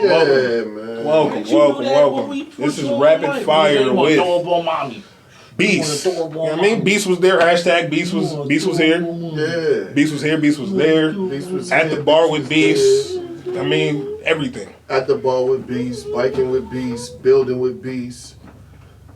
man. Welcome. This is Rapid Fire with Beast. You know what I mean? Beast was there. Hashtag Beast was here. Yeah. Beast was here. Beast was there. Beast was at here, the bar with was Beast. there. I mean, everything. At the bar with Beast, biking with Beast, building with Beast.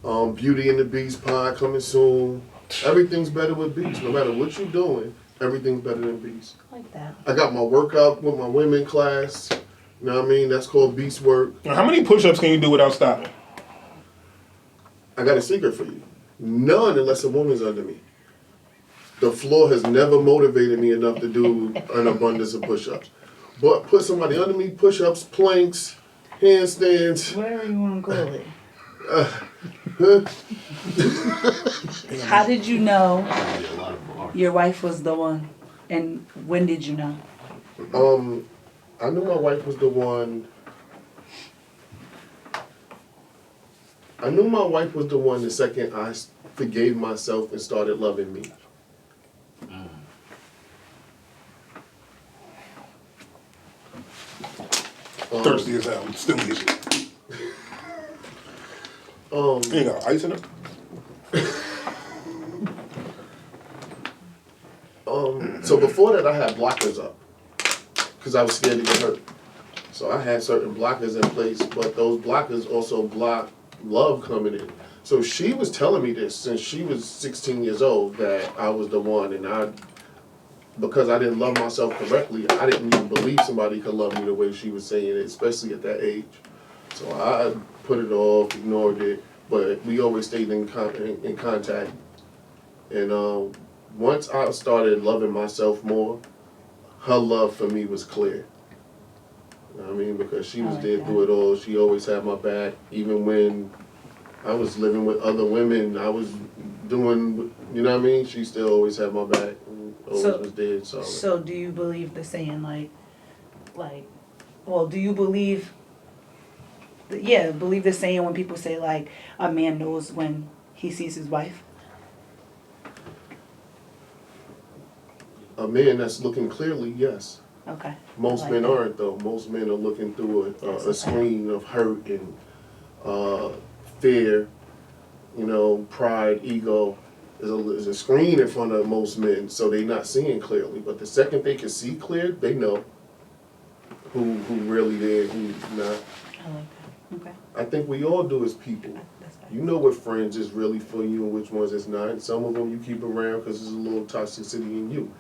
Beauty and the Beast pod coming soon. Everything's better with Beast. No matter what you're doing, everything's better than Beast. Like that. I got my workout with my women class. You know what I mean? That's called Beast work. Now, how many push-ups can you do without stopping? I got a secret for you. None unless a woman's under me. The floor has never motivated me enough to do an abundance of push-ups. But put somebody under me, push-ups, planks, handstands. Whatever you want to call it. How did you know your wife was the one? And when did you know? I knew my wife was the one. I knew my wife was the one the second I forgave myself and started loving me. Thirsty as hell. Still need you. You got ice in it? So before that, I had blockers up because I was scared to get hurt. So I had certain blockers in place, but those blockers also block love coming in. So she was telling me this since she was 16 years old that I was the one, and because I didn't love myself correctly, I didn't even believe somebody could love me the way she was saying it, especially at that age. So I put it off, ignored it, but we always stayed in contact. And once I started loving myself more, her love for me was clear. You know what I mean? Because she was there through it all. She always had my back. Even when I was living with other women, I was doing, you know what I mean? She still always had my back and always was there. So do you believe the saying do you believe, believe the saying when people say like a man knows when he sees his wife? A man that's looking clearly, yes. Okay. Most men aren't though. Most men are looking through a screen of hurt and fear, pride, ego. There's a screen in front of most men, so they're not seeing clearly. But the second they can see clear, they know who really there, who's not. I like that. Okay. I think we all do as people. You know what friends is really for you and which ones is not. And some of them you keep around because there's a little toxicity in you.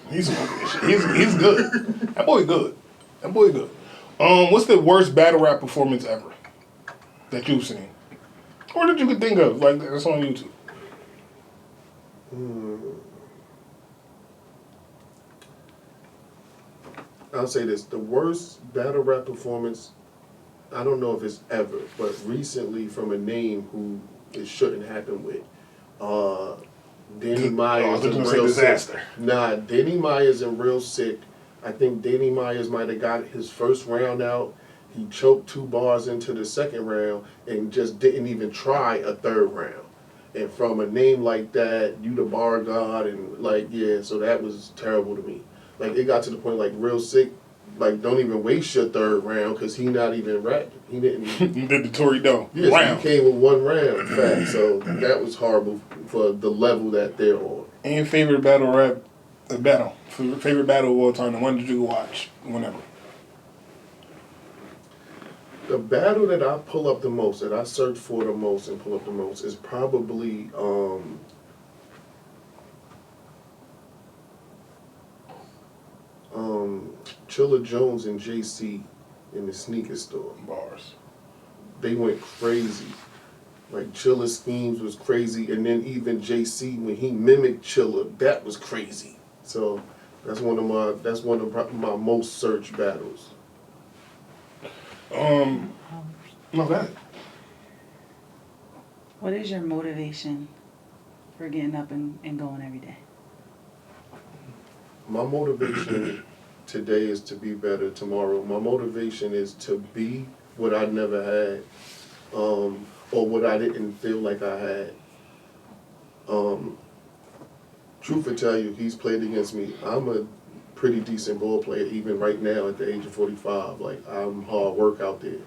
He's good. That boy good. What's the worst battle rap performance ever that you've seen? Or that you could think of, like that's on YouTube? I'll say this. The worst battle rap performance, I don't know if it's ever, but recently from a name who it shouldn't happen with. Danny Myers and Real Sick. Nah, Danny Myers and Real Sick. I think Danny Myers might have got his first round out. He choked 2 bars into the second round and just didn't even try a third round. And from a name like that, you the bar god and so that was terrible to me. Like it got to the point like Real Sick, like don't even waste your third round because he not even rapping. He didn't. He did the Tory Doe round. He came with 1 round, fact. So that was horrible for the level that they're on. And your favorite battle rap, favorite battle of all time, the one that you watch whenever. The battle that I pull up the most, that I search for the most and pull up the most, is probably Chilla Jones and JC in the sneaker store. Bars. They went crazy. Like Chilla's schemes was crazy, and then even JC when he mimicked Chilla, that was crazy. So that's one of my most searched battles. No, go ahead. What is your motivation for getting up and going every day? My motivation today is to be better tomorrow. My motivation is to be what I never had, or what I didn't feel like I had. truth to tell you, he's played against me. I'm a pretty decent ball player, even right now at the age of 45. Like, I'm hard work out there.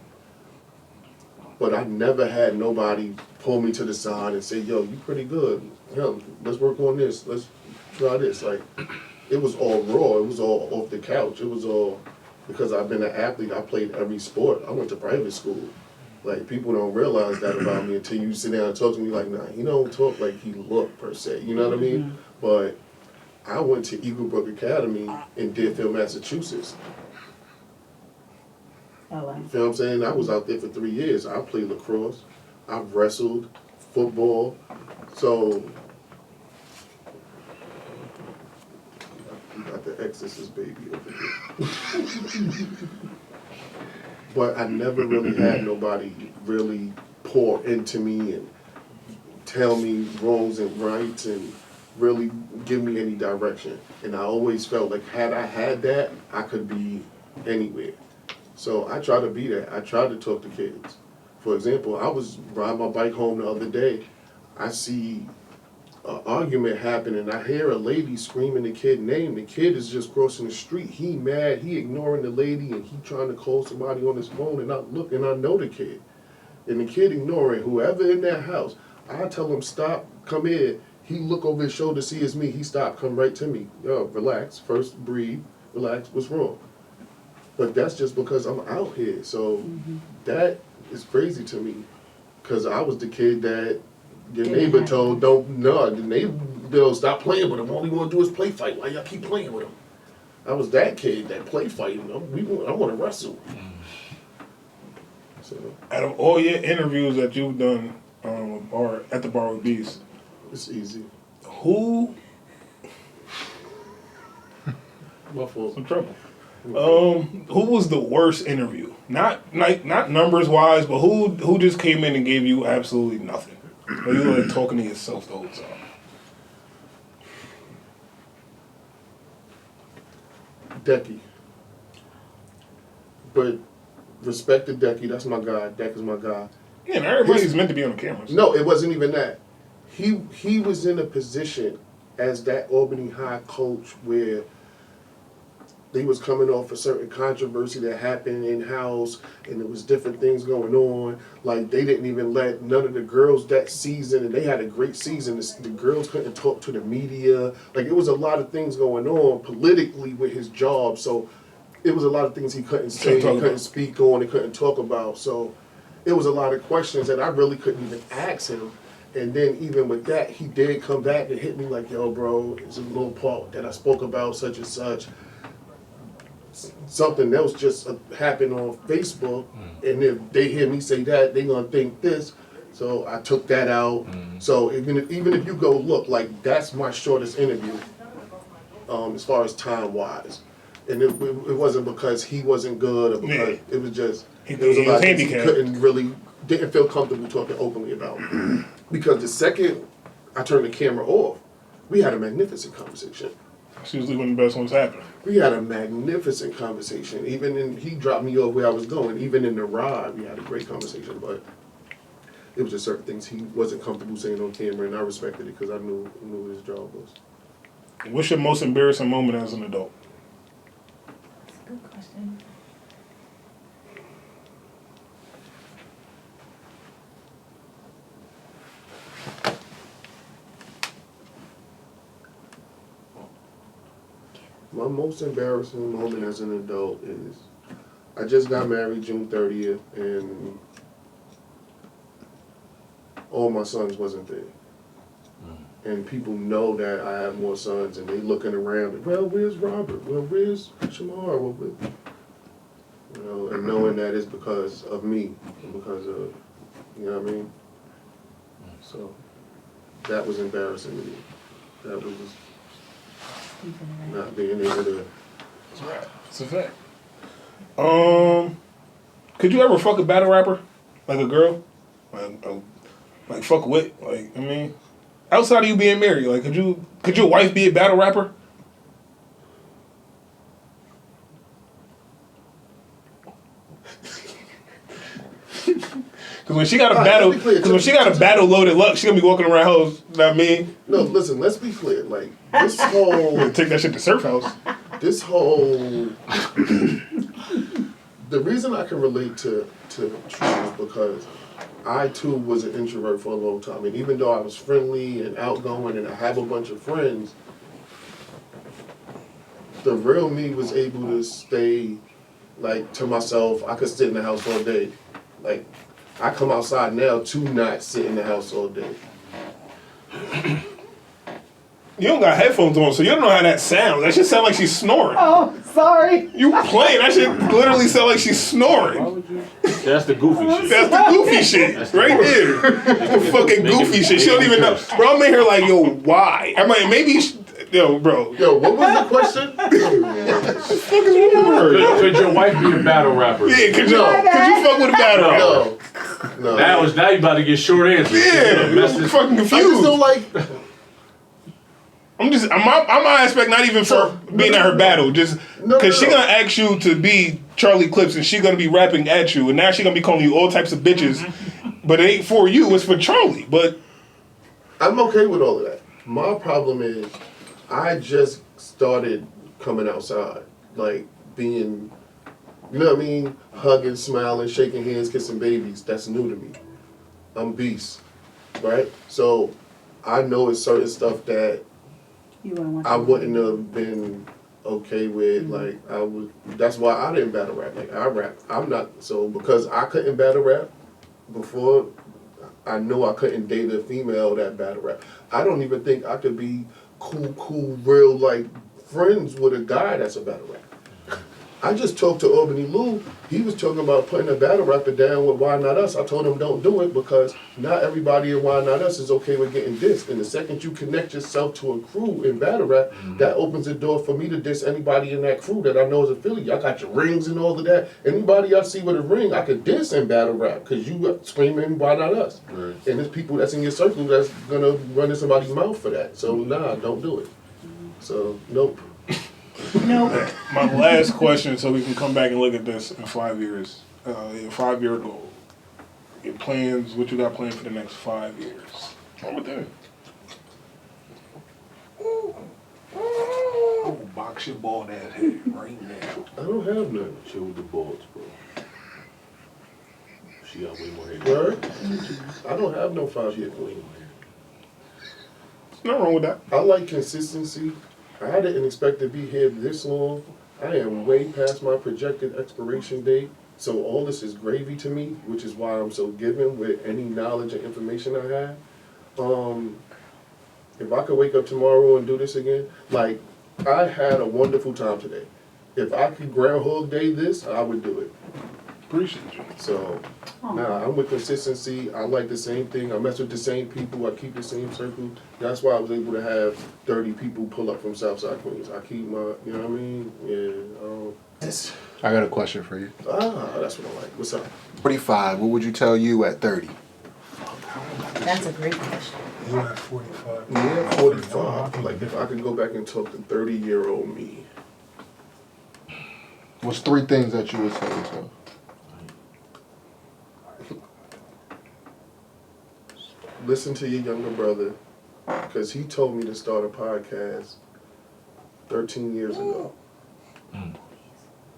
But I never had nobody pull me to the side and say, yo, you pretty good. Yo, let's work on this. Let's try this. Like, it was all raw. It was all off the couch. It was all, because I've been an athlete, I played every sport. I went to private school. Like, people don't realize that about me until you sit down and talk to me like, nah, he don't talk like he look, per se. You know what I mean? But I went to Eagle Brook Academy in Deerfield, Massachusetts. Oh, wow. You feel what I'm saying? I was out there for 3 years. I played lacrosse. I've wrestled, football. So, you got the Exorcist baby over here. But I never really had nobody really pour into me and tell me wrongs and rights and really give me any direction. And I always felt like had I had that, I could be anywhere. So I try to be that. I try to talk to kids. For example, I was riding my bike home the other day. I see an argument happen and I hear a lady screaming the kid's name. The kid is just crossing the street. He mad, he ignoring the lady and he trying to call somebody on his phone and I look and I know the kid. And the kid ignoring whoever in that house. I tell him stop, come here. He look over his shoulder, see it's me. He stop, come right to me. Yo, relax, first breathe, relax, what's wrong? But that's just because I'm out here. So that is crazy to me. Because I was the kid that your neighbor told, the neighbor, stop playing with him. All he want to do is play fight. Why y'all keep playing with him? I was that kid that play fighting. I want to wrestle. So, out of all your interviews that you've done at the Bar with Beast, it's easy. who... My fault. Some trouble. Who was the worst interview? Not numbers wise, but who just came in and gave you absolutely nothing? Or you were like talking to yourself the whole time? Decky. But respect to Decky, that's my guy. Deck is my guy. Yeah, and everybody's meant to be on the cameras. No, it wasn't even that. He was in a position as that Albany High coach where they was coming off a certain controversy that happened in-house, and there was different things going on. Like, they didn't even let none of the girls that season, and they had a great season. The girls couldn't talk to the media. Like, it was a lot of things going on politically with his job. So it was a lot of things he couldn't say, he couldn't speak on, he couldn't talk about. So it was a lot of questions that I really couldn't even ask him. And then even with that, he did come back and hit me like, yo, bro, it's a little part that I spoke about, such and such. Something else just happened on Facebook, and if they hear me say that, they're gonna think this. So I took that out. So even if you go look, like, that's my shortest interview, as far as time wise. And it wasn't because he wasn't good or because it was just there was a lot of things he didn't feel comfortable talking openly about. Because the second I turned the camera off, we had a magnificent conversation. That's usually when the best ones happen. We had a magnificent conversation. He dropped me off where I was going. Even in the ride, we had a great conversation. But it was just certain things he wasn't comfortable saying on camera, and I respected it because I knew what his job was. What's your most embarrassing moment as an adult? That's a good question. My most embarrassing moment as an adult is I just got married June 30th, and all my sons wasn't there. And people know that I have more sons, and they looking around, well, where's Robert? Well, where's Shamar? Well, and knowing that it's because of me, and because of, you know what I mean? So that was embarrassing to me. That was just not being able to. That's right. It's a fact. Could you ever fuck a battle rapper? Like a girl? Like fuck with? Like, I mean, outside of you being married, like, could your wife be a battle rapper? Because when she got a Alright, battle, let's be clear. because when she got a battle loaded luck, she gonna be walking around hoes. Not me. No, listen. Let's be clear. Like this whole, Take that shit to Surf House. this whole. The reason I can relate to True is because I too was an introvert for a long time, and even though I was friendly and outgoing and I have a bunch of friends, the real me was able to stay like to myself. I could sit in the house all day. Like I come outside now to not sit in the house all day. You don't got headphones on, so you don't know how that sounds. That shit sound like she's snoring. Oh, sorry. You playing? That shit literally sound like she's snoring. That's the goofy shit. That's the goofy shit right there. The fucking goofy shit. She don't even know. Bro, I'm in here like, yo, why? I'm like, maybe, yo, bro. Yo, what was the question? Could your wife be a battle rapper? Yeah, could you fuck with a battle rapper? No. Now you about to get short answers. Yeah, I'm fucking I just confused. don't like. I'm my aspect not even for being at her battle, just because she gonna ask you to be Charlie Clips and she gonna be rapping at you, and now she gonna be calling you all types of bitches, but it ain't for you, it's for Charlie. But I'm okay with all of that. My problem is, I just started coming outside, like being, you know what I mean, hugging, smiling, shaking hands, kissing babies. That's new to me. I'm beast, right? So I know it's certain stuff that I wouldn't have been okay with. Like I would. That's why I didn't battle rap. Like I rap. I'm not so because I couldn't battle rap before. I knew I couldn't date a female that battle rap. I don't even think I could be cool, real like friends with a guy that's a battle rap. I just talked to Albany Lou. He was talking about putting a battle rapper down with Why Not Us. I told him don't do it because not everybody in Why Not Us is okay with getting dissed. And the second you connect yourself to a crew in battle rap, that opens the door for me to diss anybody in that crew that I know is a Philly. Y'all got your rings and all of that. Anybody I see with a ring, I could diss in battle rap because you screaming Why Not Us. Right. And there's people that's in your circle that's gonna run in somebody's mouth for that. So nah, don't do it. So nope. No. my last question, so we can come back and look at this in 5 years. Your 5-year goal. Your plans, what you got planned for the next 5 years. Start with that. Oh, box your bald ass head right now. I don't have none. Chill with the balls, bro. She got way more hair. Word? I don't have no 5-year plan. Nothing wrong with that. I like consistency. I didn't expect to be here this long. I am way past my projected expiration date. So all this is gravy to me, which is why I'm so given with any knowledge and information I have. If I could wake up tomorrow and do this again, like I had a wonderful time today. If I could Groundhog Day this, I would do it. Appreciate you. So, I'm with consistency. I like the same thing. I mess with the same people. I keep the same circle. That's why I was able to have 30 people pull up from Southside Queens. I keep my, you know what I mean? Yeah. I got a question for you. That's what I like. What's up? 45, what would you tell you at 30? That's a great question. You at 45. Yeah, 45. Like if I could go back and talk to 30-year-old me. What's 3 things that you would say to yourself? Listen to your younger brother, because he told me to start a podcast 13 years ago.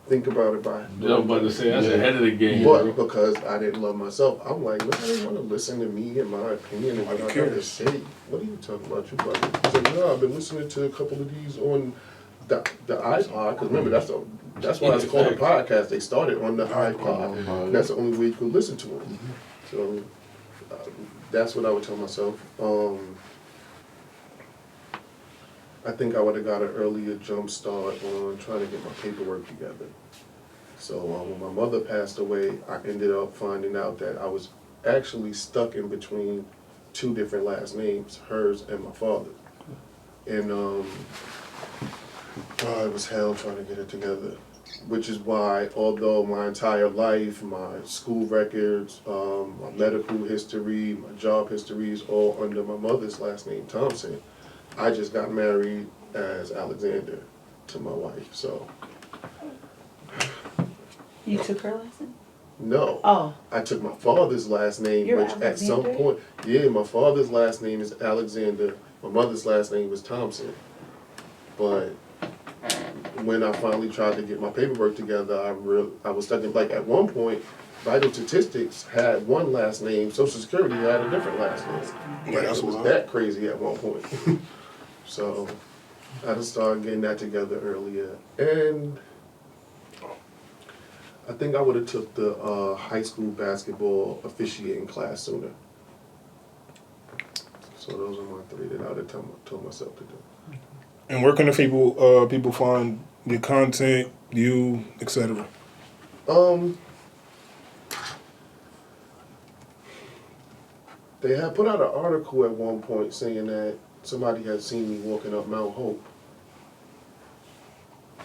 Think about it by. I was about to say, that's ahead of the game. But because I didn't love myself, I'm like, nobody want to listen to me and my opinion and what I got to say. What are you talking about, you brother? He said, no, I've been listening to a couple of these on the iPod, because remember, that's why it's called a podcast. They started on the iPod. That's the only way you could listen to them. So that's what I would tell myself. I think I would have got an earlier jump start on trying to get my paperwork together. So when my mother passed away, I ended up finding out that I was actually stuck in between 2 different last names, hers and my father's. And it was hell trying to get it together. Which is why, although my entire life, my school records, my medical history, my job history is all under my mother's last name, Thompson, I just got married as Alexander to my wife, so. You took her lesson? No. Oh, I took my father's last name, You're which at some Alexander? point, yeah, my father's last name is Alexander. My mother's last name was Thompson. But when I finally tried to get my paperwork together, I was stuck in, like, at one point, Vital Statistics had one last name, Social Security had a different last name. Yeah, that's It was wild. that crazy at one point. So I just started getting that together earlier. And I think I would have took the high school basketball officiating class sooner. So those are my three that I would have told myself to do. And where can the people find your content, you, etc.? They had put out an article at one point saying that somebody had seen me walking up Mount Hope. I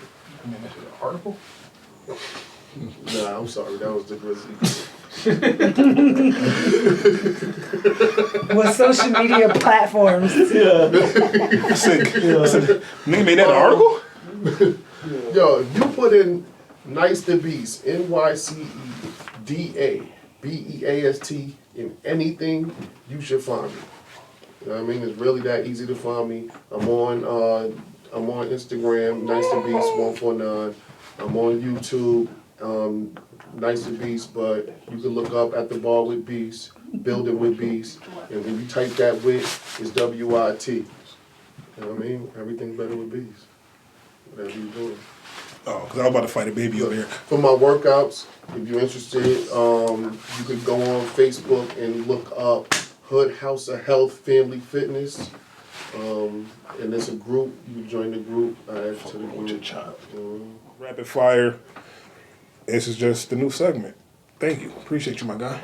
mean, that's an article. Nah, I'm sorry, that was the Grizzly. what social media platforms? Nigga made that an article? Yo, if you put in Nice to Beast, NYCEDABEAST in anything, you should find me. You know what I mean? It's really that easy to find me. I'm on Instagram, Nice to Beast 149. I'm on YouTube, Nice to Beast, but you can look up At the Bar with Beast, Building with Beast, and when you type that with, it's WIT. You know what I mean? Everything better with Beast. Whatever you're doing. Oh, because I was about to fight a baby over here. For my workouts, if you're interested, you could go on Facebook and look up Hood House of Health Family Fitness. And it's a group. You join the group. I add to the group. Rapid fire. This is just the new segment. Thank you. Appreciate you, my guy.